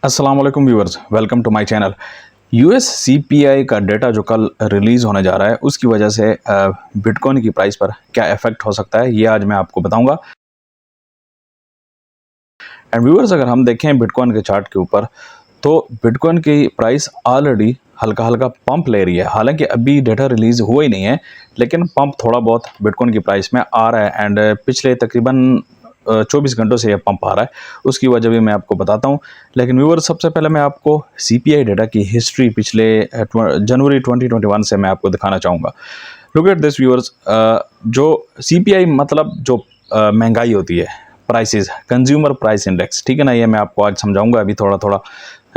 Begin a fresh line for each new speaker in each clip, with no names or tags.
अस्सलाम वालेकुम viewers, welcome to my channel. US CPI का डेटा जो कल रिलीज़ होने जा रहा है उसकी वजह से बिटकॉइन की प्राइस पर क्या इफेक्ट हो सकता है ये आज मैं आपको बताऊंगा। एंड व्यूअर्स, अगर हम देखें बिटकॉइन के चार्ट के ऊपर तो बिटकॉइन की प्राइस ऑलरेडी हल्का हल्का पंप ले रही है। हालांकि अभी डेटा रिलीज़ हुआ ही नहीं है, लेकिन पंप थोड़ा बहुत बिटकॉइन की प्राइस में आ रहा है। एंड पिछले तकरीबन 24 घंटों से यह पंप आ रहा है, उसकी वजह भी मैं आपको बताता हूँ। लेकिन व्यूअर्स, सबसे पहले मैं आपको सीपीआई डेटा की हिस्ट्री पिछले जनवरी 2021 से मैं आपको दिखाना चाहूँगा। लुक एट दिस व्यूअर्स, जो सीपीआई मतलब जो महंगाई होती है, प्राइसेस, कंज्यूमर प्राइस इंडेक्स, ठीक है ना, ये मैं आपको आज समझाऊंगा अभी थोड़ा थोड़ा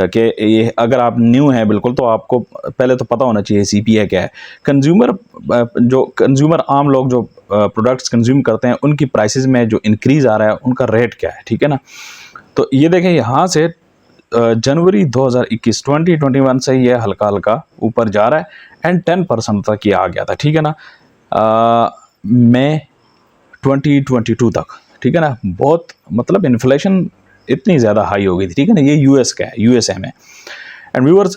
कि ये अगर आप न्यू हैं बिल्कुल तो आपको पहले तो पता होना चाहिए सीपीआई क्या है। कंज्यूमर आम लोग जो प्रोडक्ट्स कंज्यूम करते हैं उनकी प्राइसेस में जो इंक्रीज़ आ रहा है उनका रेट क्या है, ठीक है ना। तो ये देखें, यहाँ से जनवरी 2021 से ये हल्का हल्का ऊपर जा रहा है एंड 10% तक ये आ गया था, ठीक है ना, मई 2022 तक, ठीक है ना। बहुत मतलब इन्फ्लेशन इतनी ज़्यादा हाई हो गई थी, ठीक है ना। ये यूएस का है, यूएसए में। एंड व्यूअर्स,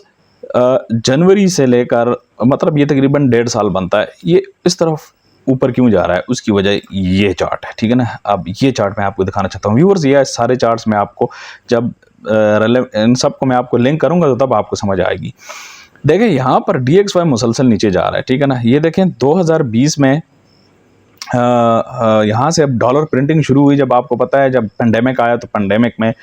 जनवरी से लेकर मतलब ये तकरीबन 1.5 साल बनता है, ये इस तरफ ऊपर क्यों जा रहा है उसकी वजह ये चार्ट है, ठीक है ना। अब ये चार्ट मैं आपको दिखाना चाहता हूँ व्यूअर्स। ये सारे चार्ट्स मैं आपको जब इन सबको मैं आपको लिंक करूँगा तो तब आपको समझ आएगी। देखें, यहाँ पर DXY मुसलसल नीचे जा रहा है, ठीक है ना। ये देखें 2020 में यहाँ से अब डॉलर प्रिंटिंग शुरू हुई। जब आपको पता है जब पेंडेमिक आया तो पेंडेमिक में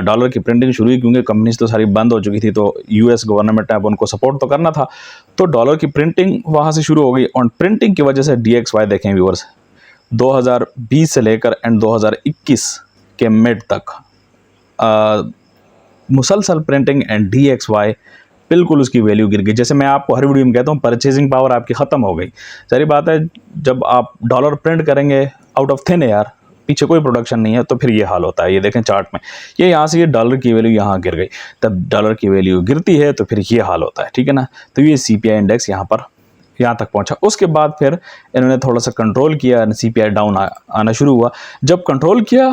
डॉलर की प्रिंटिंग शुरू हुई, क्योंकि कंपनीज तो सारी बंद हो चुकी थी, तो यूएस गवर्नमेंट ने अब उनको सपोर्ट तो करना था, तो डॉलर की प्रिंटिंग वहाँ से शुरू हो गई। और प्रिंटिंग की वजह से DXY देखें व्यूअर्स, 2020 से लेकर एंड 2021 के मिड तक मुसलसल प्रिंटिंग एंड DXY बिल्कुल उसकी वैल्यू गिर गई। जैसे मैं आपको हर वीडियो में कहता हूँ, परचेजिंग पावर आपकी ख़त्म हो गई। सारी बात है, जब आप डॉलर प्रिंट करेंगे आउट ऑफ थिन एयर, पीछे कोई प्रोडक्शन नहीं है, तो फिर ये हाल होता है। ये देखें चार्ट में, ये यहाँ से ये डॉलर की वैल्यू यहाँ गिर गई, तब डॉलर की वैल्यू गिरती है तो फिर ये हाल होता है, ठीक है ना। तो ये CPI इंडेक्स यहाँ तक पहुंचा। उसके बाद फिर इन्होंने थोड़ा सा कंट्रोल किया, CPI डाउन आना शुरू हुआ। जब कंट्रोल किया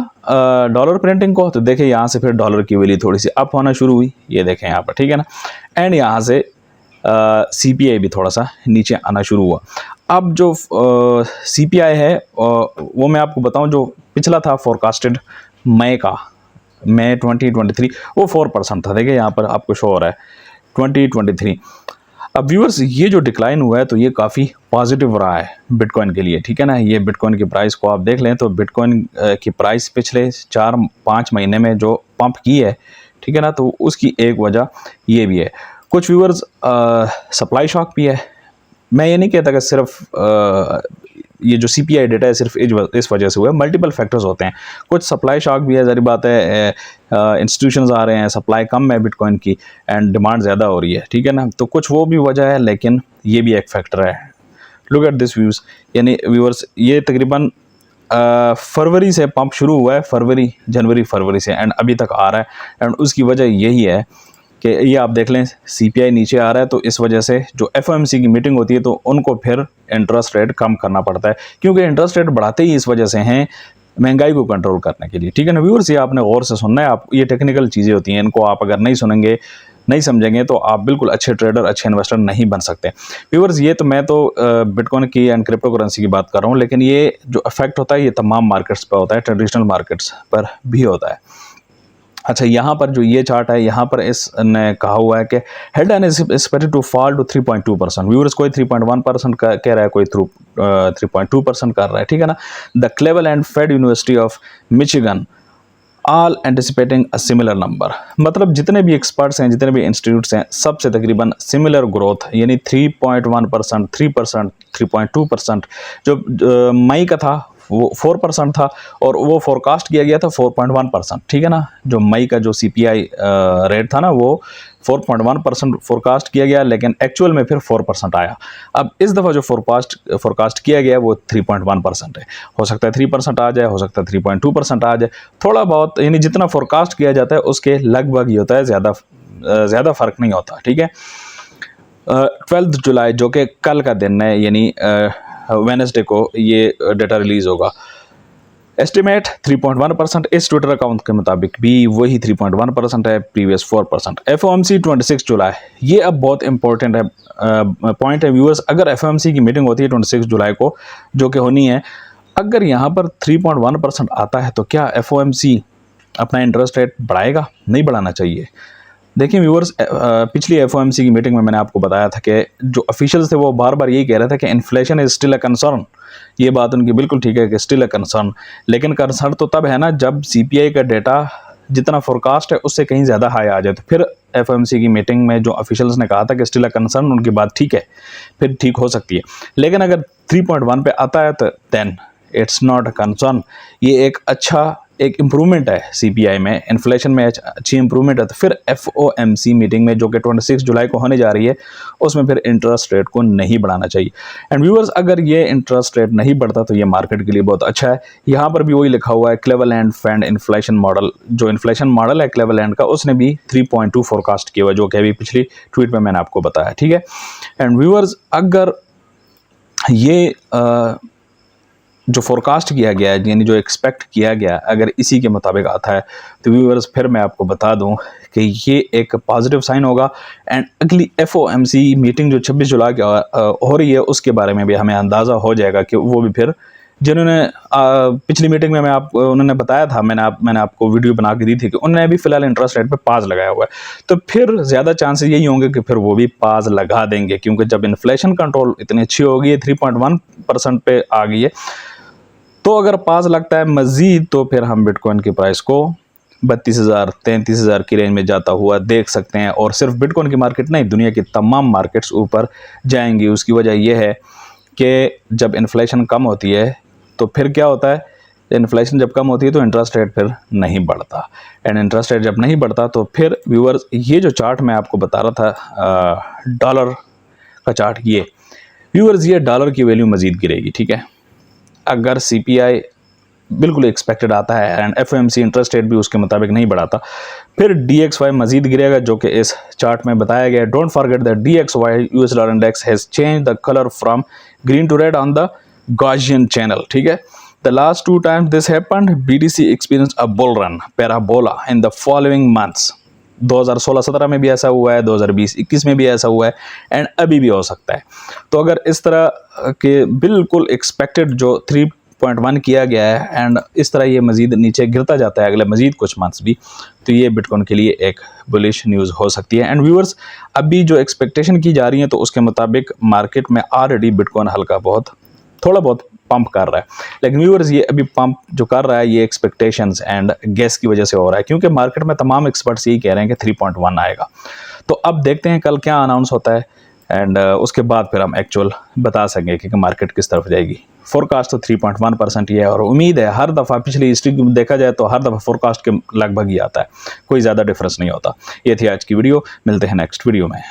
डॉलर प्रिंटिंग को, तो देखें यहाँ से फिर डॉलर की वैल्यू थोड़ी सी अप होना शुरू हुई, ये देखें यहाँ पर, ठीक है ना। एंड यहाँ से CPI भी थोड़ा सा नीचे आना शुरू हुआ। अब जो CPI है वो मैं आपको बताऊं, जो पिछला था फोरकास्टेड मई 2023, वो 4% था। देखिए यहाँ पर आपको शो हो रहा है 2023। अब व्यूअर्स, ये जो डिक्लाइन हुआ है तो ये काफ़ी पॉजिटिव रहा है बिटकॉइन के लिए, ठीक है ना। ये बिटकॉइन की प्राइस को आप देख लें तो बिटकॉइन की प्राइस पिछले 4-5 महीने में जो पंप की है, ठीक है ना, तो उसकी एक वजह ये भी है। कुछ व्यूअर्स, सप्लाई शॉक भी है। मैं ये नहीं कहता कि सिर्फ ये जो CPI डेटा है सिर्फ इस वजह से हुआ है, मल्टीपल फैक्टर्स होते हैं। कुछ सप्लाई शॉक भी है, ज़ाहिर बात है, इंस्टीट्यूशंस आ रहे हैं, सप्लाई कम है बिटकॉइन की एंड डिमांड ज़्यादा हो रही है, ठीक है ना। तो कुछ वो भी वजह है, लेकिन ये भी एक फैक्टर है। लुक एट दिस व्यूज़, यानी व्यूअर्स, ये तकरीबन फरवरी से पंप शुरू हुआ है, जनवरी फरवरी से, एंड अभी तक आ रहा है। एंड उसकी वजह यही है कि ये आप देख लें, CPI नीचे आ रहा है, तो इस वजह से जो FOMC की मीटिंग होती है तो उनको फिर इंटरेस्ट रेट कम करना पड़ता है, क्योंकि इंटरेस्ट रेट बढ़ाते ही इस वजह से हैं महंगाई को कंट्रोल करने के लिए, ठीक है ना व्यूअर्स। ये आपने गौर से सुनना है, आप ये टेक्निकल चीज़ें होती हैं, इनको आप अगर नहीं सुनेंगे, नहीं समझेंगे तो आप बिल्कुल अच्छे ट्रेडर, अच्छे इन्वेस्टर नहीं बन सकते व्यूअर्स। ये तो मैं तो बिटकॉइन की एंड क्रिप्टो करेंसी की बात कर रहा हूँ, लेकिन ये जो इफेक्ट होता है ये तमाम मार्केट्स पर होता है, ट्रेडिशनल मार्केट्स पर भी होता है। अच्छा, यहाँ पर जो ये चार्ट है, यहाँ पर इसने कहा हुआ है कि head and is expected to fall to 3.2%। Viewers, कोई 3.1% का कह रहा है, कोई 3.2% कर रहा है, ठीक है ना। The Cleveland and Fed University of Michigan all anticipating a similar number. मतलब जितने भी एक्सपर्ट्स हैं, जितने भी इंस्टीट्यूट्स हैं, सबसे तकरीबन सिमिलर ग्रोथ, यानी 3.1%, 3%, 3.2%। जो मई का था वो 4% था, और वो फोरकास्ट किया गया था 4.1%, ठीक है ना। जो मई का जो CPI रेट था ना, वो 4.1% फोरकास्ट किया गया, लेकिन एक्चुअल में फिर 4% आया। अब इस दफ़ा जो फोरकास्ट किया गया वो 3.1% है। हो सकता है 3% आ जाए, हो सकता है 3.2% आ जाए, थोड़ा बहुत, यानी जितना फोरकास्ट किया जाता है उसके लगभग ही होता है, ज़्यादा फ़र्क नहीं होता, ठीक है। 12 जुलाई जो कि कल का दिन है, यानी वेडनेसडे को ये डेटा रिलीज़ होगा। एस्टिमेट 3.1%, इस ट्विटर अकाउंट के मुताबिक भी वही 3.1% है, प्रीवियस 4%। FOMC 26 जुलाई, ये अब बहुत इंपॉर्टेंट है पॉइंट है व्यूअर्स। अगर FOMC की मीटिंग होती है 26 जुलाई को, जो कि होनी है, अगर यहाँ पर 3.1% आता है तो क्या FOMC अपना इंटरेस्ट रेट बढ़ाएगा? नहीं बढ़ाना चाहिए। देखिए व्यूअर्स, पिछली FOMC की मीटिंग में मैंने आपको बताया था कि जो ऑफिशियल्स थे वो बार बार यही कह रहे थे कि inflation is still a concern. ये बात उनकी बिल्कुल ठीक है कि स्टिल अ कंसर्न, लेकिन कंसर्न तो तब है ना जब CPI का डेटा जितना फोरकास्ट है उससे कहीं ज़्यादा हाई आ जाए। तो फिर FOMC की मीटिंग में जो ऑफिशियल्स ने कहा था कि स्टिल अ कंसर्न, उनकी बात ठीक है, फिर ठीक हो सकती है। लेकिन अगर 3.1 पे आता है तो then it's not a concern. ये एक इम्प्रूवमेंट है CPI में, इन्फ्लेशन में अच्छी इम्प्रूवमेंट है। तो फिर FOMC मीटिंग में जो कि 26 जुलाई को होने जा रही है, उसमें फिर इंटरेस्ट रेट को नहीं बढ़ाना चाहिए। एंड व्यूअर्स, अगर ये इंटरेस्ट रेट नहीं बढ़ता तो ये मार्केट के लिए बहुत अच्छा है। यहाँ पर भी वही लिखा हुआ है, क्लेवलैंड फंड इन्फ्लेशन मॉडल, जो इन्फ्लेशन मॉडल है क्लेवलैंड का, उसने भी 3.2 फोरकास्ट किया हुआ, जो कि अभी पिछली ट्वीट में मैंने आपको बताया, ठीक है। एंड व्यूअर्स, अगर ये जो फोरकास्ट किया गया है, यानी जो एक्सपेक्ट किया गया, अगर इसी के मुताबिक आता है तो व्यूअर्स फिर मैं आपको बता दूं कि ये एक पॉजिटिव साइन होगा। एंड अगली FOMC मीटिंग जो 26 जुलाई हो रही है, उसके बारे में भी हमें अंदाज़ा हो जाएगा कि वो भी फिर जिन्होंने पिछली मीटिंग में उन्होंने बताया था, मैंने आपको वीडियो बना के दी थी कि उन्होंने भी फिलहाल इंटरेस्ट रेट पे पाज लगाया हुआ है। तो फिर ज़्यादा चांसेस यही होंगे कि फिर वो भी पाज लगा देंगे, क्योंकि जब इन्फ्लेशन कंट्रोल इतनी अच्छी हो गई है, 3.1% पे आ गई है, तो अगर पास लगता है मज़ीद तो फिर हम बिटकॉइन की प्राइस को 32,000 33,000 की रेंज में जाता हुआ देख सकते हैं। और सिर्फ बिटकॉइन की मार्केट नहीं, दुनिया की तमाम मार्केट्स ऊपर जाएंगी। उसकी वजह यह है कि जब इन्फ्लेशन कम होती है तो फिर क्या होता है, इन्फ्लेशन जब कम होती है तो इंटरेस्ट रेट फिर नहीं बढ़ता। एंड इंटरेस्ट रेट जब नहीं बढ़ता तो फिर व्यूअर्स, ये जो चार्ट मैं आपको बता रहा था डॉलर का चार्ट, ये व्यूअर्स, ये डॉलर की वैल्यू मज़ीद गिरेगी, ठीक है। अगर CPI बिल्कुल एक्सपेक्टेड आता है एंड FOMC इंटरेस्ट रेट भी उसके मुताबिक नहीं बढ़ाता, फिर DXY मजीद गिरेगा, जो कि इस चार्ट में बताया गया है। Don't forget that DXY US dollar index has change the colour from green to red on the Gaussian channel, ठीक है। The last 2 times this happened, BTC experience a bull run parabola in the following months. 2016-17 में भी ऐसा हुआ है, 2020-21 में भी ऐसा हुआ है, एंड अभी भी हो सकता है। तो अगर इस तरह के बिल्कुल एक्सपेक्टेड जो 3.1 किया गया है एंड इस तरह ये मज़ीद नीचे गिरता जाता है अगले मज़ीद कुछ मंथ्स भी, तो ये बिटकॉइन के लिए एक बुलिश न्यूज़ हो सकती है। एंड व्यूअर्स, अभी जो एक्सपेक्टेशन की जा रही है तो उसके मुताबिक मार्केट में ऑलरेडी बिटकॉइन थोड़ा बहुत पंप कर रहा है। लेकिन व्यूअर्स, ये अभी पंप जो कर रहा है ये एक्सपेक्टेशंस एंड गेस की वजह से हो रहा है, क्योंकि मार्केट में तमाम एक्सपर्ट्स यही कह रहे हैं कि 3.1 आएगा। तो अब देखते हैं कल क्या अनाउंस होता है, एंड उसके बाद फिर हम एक्चुअल बता सकेंगे कि मार्केट किस तरफ जाएगी। फोरकास्ट तो 3.1% ही है, और उम्मीद है हर दफ़ा पिछली हिस्ट्री देखा जाए तो हर दफ़ा फोरकास्ट के लगभग ही आता है, कोई ज़्यादा डिफरेंस नहीं होता। ये थी आज की वीडियो, मिलते हैं नेक्स्ट वीडियो में।